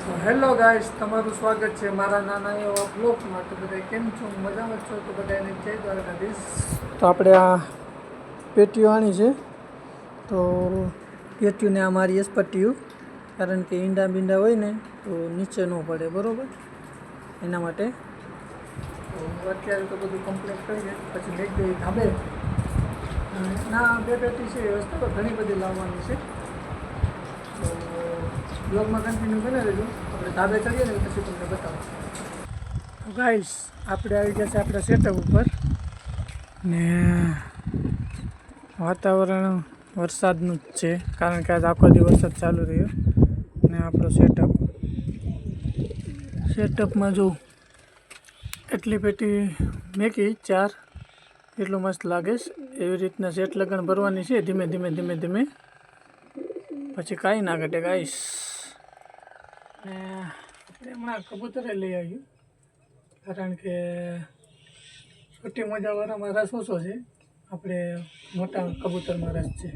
Hello guys, તમારું સ્વાગત છે મારા નાના એવા બ્લોગમાં. તો બધા કેમ છો? મજામાં છો? તો બધાને જય દ્વારકાધીશ. તો આપણે આ પેટીઓ આણી છે, તો પેટીઓને આ મારી પટ્ટીયું, કારણ કે ઈંડા બીંડા હોય ને તો નીચે ન પડે, બરાબર? એના માટે તો અત્યારે તો બધું કમ્પ્લીટ કરીએ, પછી લઈ ગઈ ધાબે. ના, બે પેટી છે એ વસ્તુ તો ઘણી બધી લાવવાની છે, તો બ્લોગમાં કન્ટિન્યુ કરી રહેજો. આપણે ધાબે ચડીએ ને પછી તમને બતાવું. ગાઈસ, આપણે આવી ગયા છે આપણા સેટઅપ ઉપર, ને વાતાવરણ વરસાદનું જ છે, કારણ કે આજ આખો દિવસ વરસાદ ચાલુ રહ્યો. ને આપણો સેટઅપમાં જો એટલી પેટી મેકી 4, એટલું મસ્ત લાગે છે. એવી રીતના સેટ લગણ ભરવાની છે, ધીમે ધીમે પછી કાંઈ ના ઘટે ગાઈસ. ને હમણાં કબૂતરે લઈ આવ્યું, કારણ કે છોટી મોજાવાળામાં રસ ઓછો છે, આપણે મોટા કબૂતરમાં રસ છે.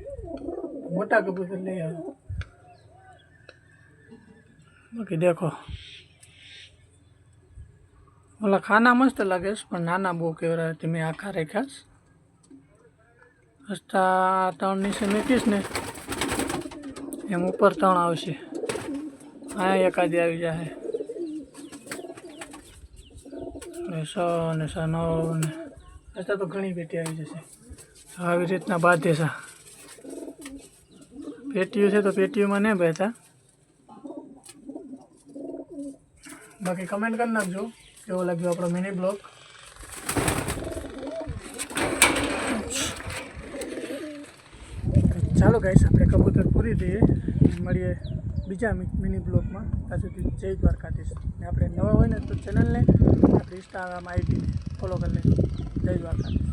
મોટા કબૂતર લઈ આવ્યો. બાકી દેખો, ઓલા ખાના મસ્ત લાગે છે, પણ નાના બહુ કેવરા મેં આખા રાખ્યા. રસ્તા 3 નીચે મૂકીશ ને એમ ઉપર 3 આવશે. હા, એકાદી આવી જાય. 100 ને 109 ને રસ્તા તો ઘણી પેટી આવી જશે. આવી રીતના બાંધે છે. પેટીઓ છે તો પેટીઓમાં નહીં બેઠા. બાકી કમેન્ટ કરી નાખજો કેવો લાગ્યો આપણો મિની બ્લોગ. ચાલો ગાઈસ, આપણે કબૂતર પૂરી દઈએ, મળીએ બીજા મિની બ્લોગમાં. ત્યાં સુધી જય દ્વારકાધીશ. ને આપણે નવા હોય ને તો ચેનલને આપણે ઇન્સ્ટાગ્રામ આઈડી ફોલો કરી લેજો. જય દ્વારકાધીશ.